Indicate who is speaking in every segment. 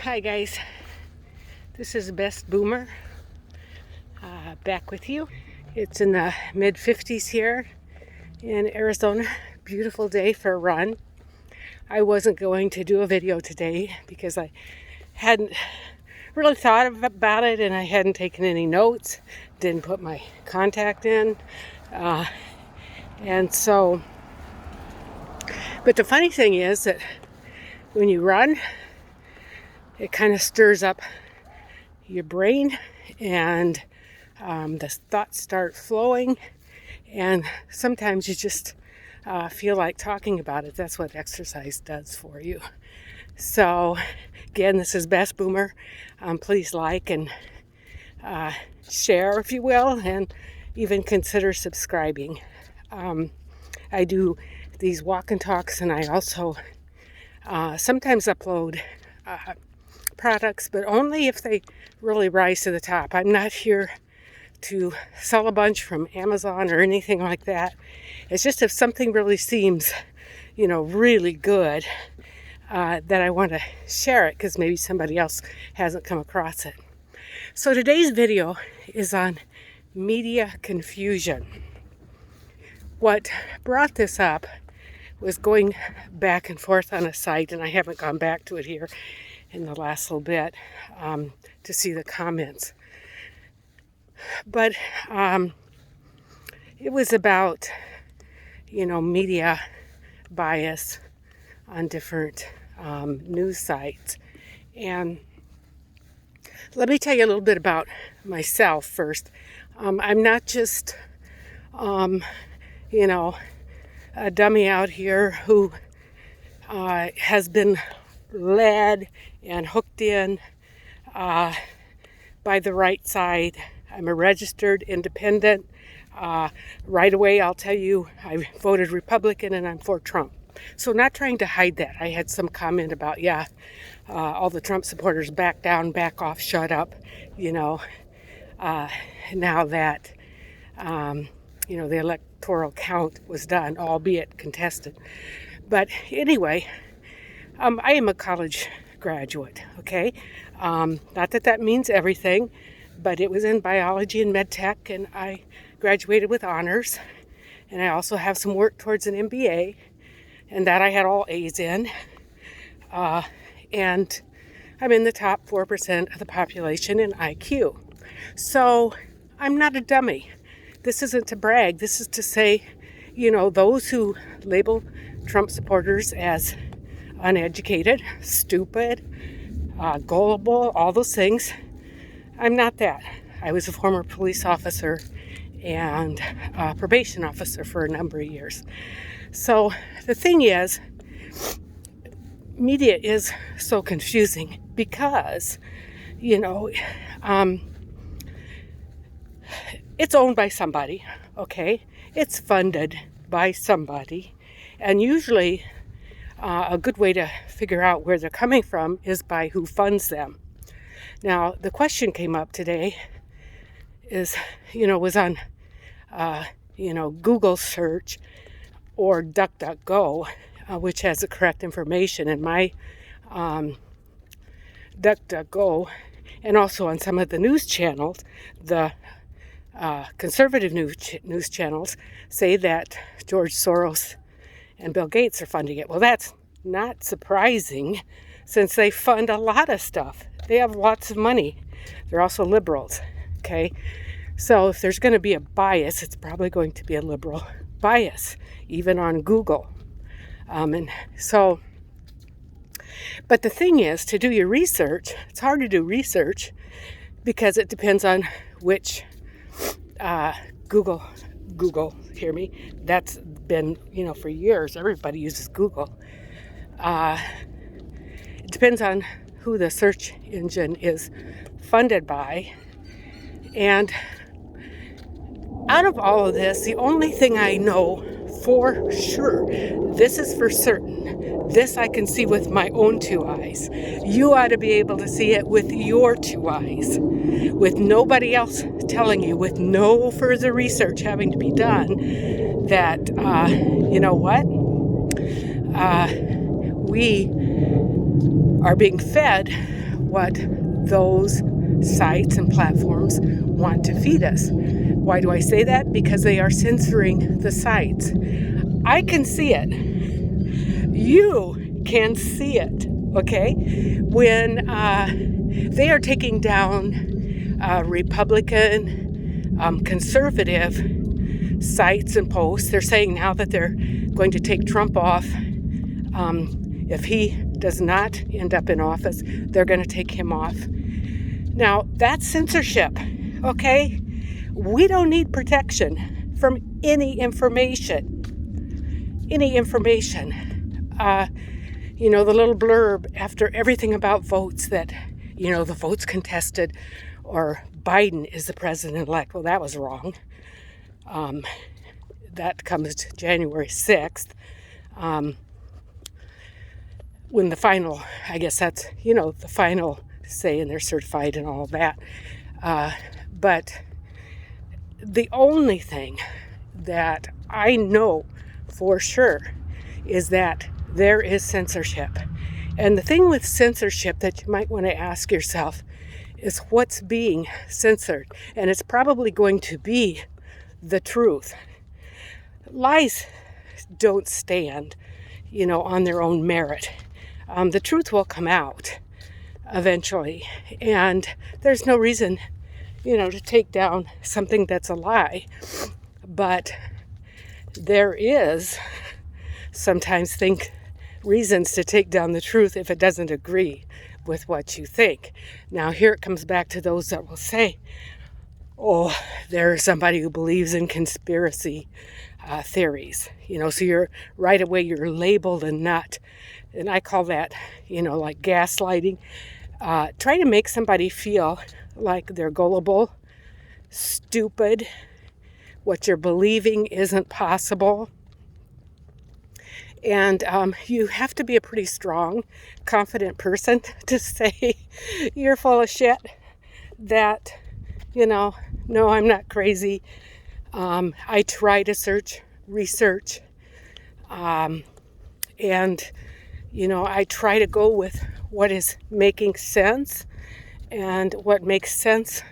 Speaker 1: Hi guys, this is Best Boomer, back with you. It's in the mid 50s here in Arizona. Beautiful day for a run. I wasn't going to do a video today because I hadn't really thought about it and I hadn't taken any notes, didn't put my contact in, and so, but the funny thing is that when you run, it kind of stirs up your brain and the thoughts start flowing, and sometimes you just feel like talking about it. That's what exercise does for you. So again, this is Best Boomer. Please like and share if you will, and even consider subscribing. I do these walk and talks, and I also sometimes upload products, but only if they really rise to the top. I'm not here to sell a bunch from Amazon or anything like that. It's just if something really seems, really good, that I want to share it because maybe somebody else hasn't come across it. So today's video is on media confusion. What brought this up was going back and forth on a site, and I haven't gone back to it here in the last little bit to see the comments. But it was about, media bias on different news sites. And let me tell you a little bit about myself first. I'm not just, a dummy out here who has been led and hooked in by the right side. I'm a registered independent. Right away, I'll tell you, I voted Republican and I'm for Trump. So not trying to hide that. I had some comment about, all the Trump supporters back down, back off, shut up, now that, the electoral count was done, albeit contested. But anyway, I am a college graduate, okay? Not that means everything, but it was in biology and med tech, and I graduated with honors. And I also have some work towards an MBA, and that I had all A's in. And I'm in the top 4% of the population in IQ. So I'm not a dummy. This isn't to brag. This is to say, those who label Trump supporters as uneducated, stupid, gullible, all those things. I'm not that. I was a former police officer and probation officer for a number of years. So the thing is, media is so confusing because, it's owned by somebody, okay? It's funded by somebody. And usually a good way to figure out where they're coming from is by who funds them. Now, the question came up today is, was on, Google search or DuckDuckGo, which has the correct information. And my DuckDuckGo, and also on some of the news channels, the conservative news channels say that George Soros and Bill Gates are funding it. Well, that's not surprising since they fund a lot of stuff. They have lots of money. They're also liberals, okay? So if there's going to be a bias, it's probably going to be a liberal bias, even on Google. And so, but the thing is, to do your research, it's hard to do research because it depends on which Google, hear me? That's been, for years, everybody uses Google. It depends on who the search engine is funded by. And out of all of this, the only thing I know for sure, this is for certain, this I can see with my own two eyes. You ought to be able to see it with your two eyes, with nobody else telling you, with no further research having to be done, that, we are being fed what those sites and platforms want to feed us. Why do I say that? Because they are censoring the sites. I can see it. You can see it, okay? When they are taking down Republican, conservative sites and posts, they're saying now that they're going to take Trump off. If he does not end up in office, they're going to take him off. Now, that's censorship, okay? We don't need protection from any information. Any information. The little blurb after everything about votes that, the votes contested or Biden is the president-elect. Well, that was wrong. That comes January 6th. When the final, I guess that's, the final say, and they're certified and all that. But the only thing that I know for sure is that there is censorship. And the thing with censorship that you might want to ask yourself is what's being censored. And it's probably going to be the truth. Lies don't stand, on their own merit. The truth will come out eventually. And there's no reason, to take down something that's a lie. But there is sometimes reasons to take down the truth if it doesn't agree with what you think. Now, here it comes back to those that will say, oh, there's somebody who believes in conspiracy theories. So you're right away, you're labeled a nut. And I call that, like gaslighting. Trying to make somebody feel like they're gullible, stupid, what you're believing isn't possible. And you have to be a pretty strong, confident person to say you're full of shit, that, no, I'm not crazy. I try to research, and, I try to go with what is making sense. And what makes sense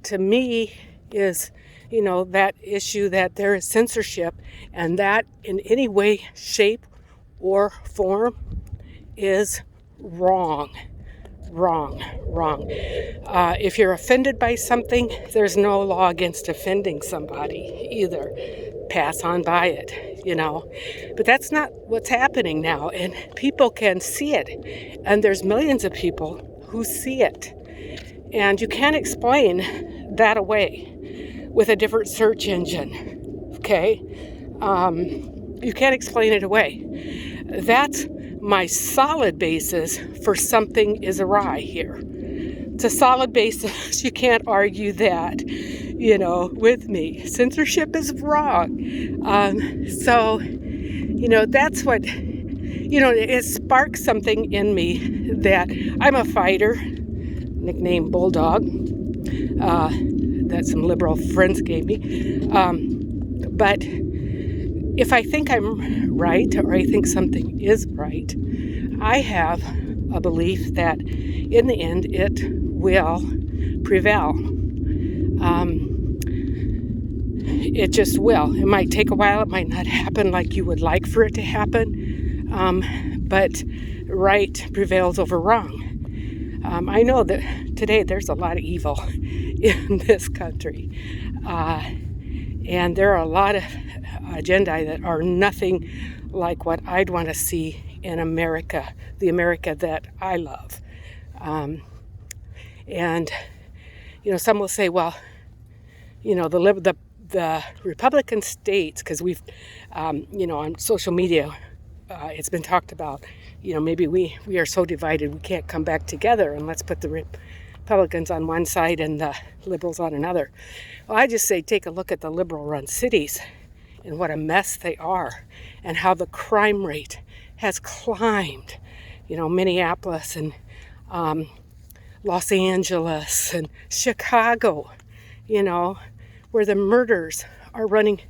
Speaker 1: to me is, that issue that there is censorship, and that in any way, shape, or form is wrong. If you're offended by something, there's no law against offending somebody either. Pass on by it, But that's not what's happening now, and people can see it. And there's millions of people who see it. And you can't explain that away with a different search engine, okay? You can't explain it away. That's my solid basis for something is awry here. It's a solid basis. You can't argue that, with me. Censorship is wrong. That's what, it sparks something in me that I'm a fighter, nickname Bulldog, that some liberal friends gave me. But if I think I'm right, or I think something is right, I have a belief that in the end it will prevail. It just will. It might take a while. It might not happen like you would like for it to happen. But right prevails over wrong. I know that today there's a lot of evil in this country. And there are a lot of agendas that are nothing like what I'd want to see in America, the America that I love. And some will say, well, the Republican states, because we've, on social media, it's been talked about, maybe we are so divided we can't come back together, and let's put the Republicans on one side and the liberals on another. Well, I just say take a look at the liberal-run cities and what a mess they are, and how the crime rate has climbed. Minneapolis and Los Angeles and Chicago, where the murders are running,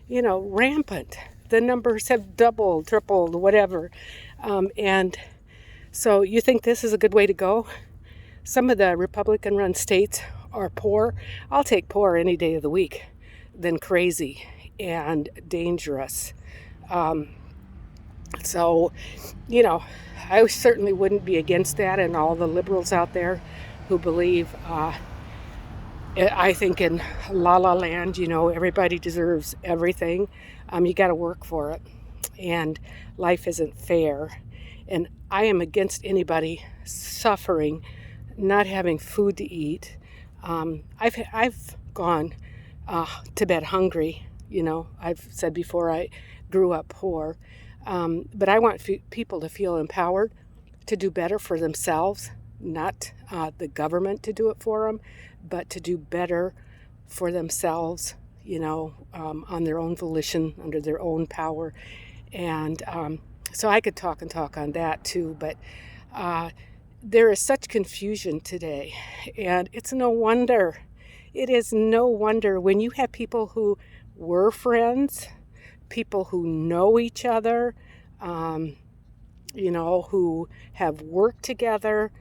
Speaker 1: rampant. The numbers have doubled, tripled, whatever. And so you think this is a good way to go? some of the Republican-run states are poor. I'll take poor any day of the week than crazy and dangerous. Um, so, you know, I certainly wouldn't be against that, and all the liberals out there who believe, I think in La La Land, everybody deserves everything. You got to work for it, and life isn't fair. And I am against anybody suffering, not having food to eat. I've gone to bed hungry. I've said before I grew up poor, but I want people to feel empowered to do better for themselves, not the government to do it for them, but to do better for themselves, on their own volition, under their own power. And so I could talk and talk on that too, but there is such confusion today, and it's no wonder. It is no wonder when you have people who were friends, people who know each other, who have worked together,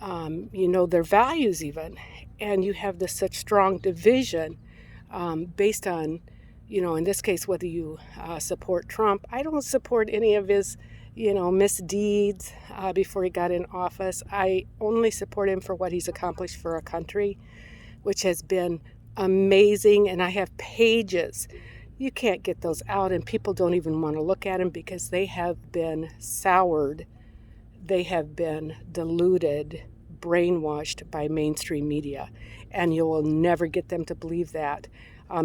Speaker 1: their values even, and you have this such strong division based on, in this case, whether you support Trump. I don't support any of his, misdeeds before he got in office. I only support him for what he's accomplished for our country, which has been amazing, and I have pages. You can't get those out, and people don't even want to look at them because they have been soured. They have been diluted, brainwashed by mainstream media, and you will never get them to believe that.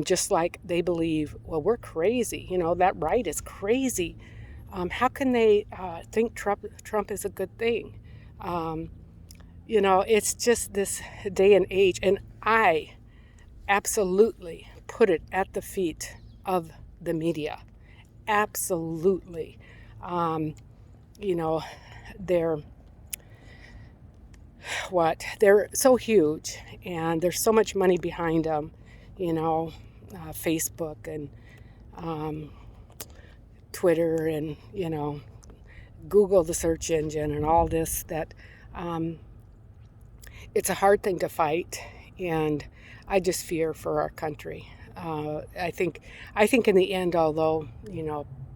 Speaker 1: Just like they believe, well, we're crazy. That right is crazy. How can they think Trump is a good thing? It's just this day and age, and I absolutely put it at the feet of the media. Absolutely. They're so huge, and there's so much money behind them, Facebook and Twitter and, Google, the search engine, and all this, that it's a hard thing to fight, and I just fear for our country. I think in the end, although,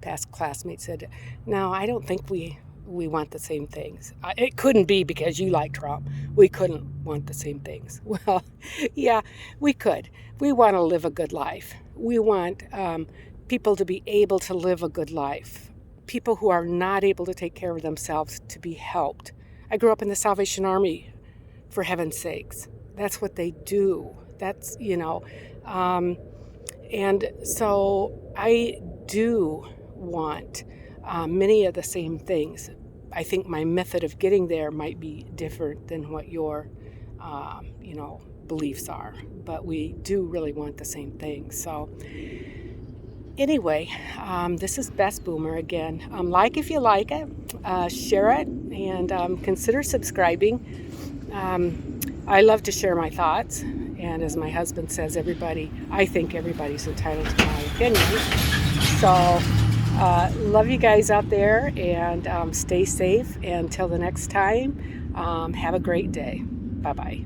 Speaker 1: past classmates said, no, I don't think we want the same things. It couldn't be because you like Trump. We couldn't want the same things. Well, yeah, we could. We want to live a good life. We want people to be able to live a good life. People who are not able to take care of themselves to be helped. I grew up in the Salvation Army, for heaven's sakes. That's what they do. That's, and so I do want many of the same things. I think my method of getting there might be different than what your, beliefs are, but we do really want the same things. So anyway, this is Best Boomer again. Like if you like it, share it, and consider subscribing. I love to share my thoughts, and as my husband says, I think everybody's entitled to my opinion. So love you guys out there, and stay safe. Until the next time, have a great day. Bye-bye.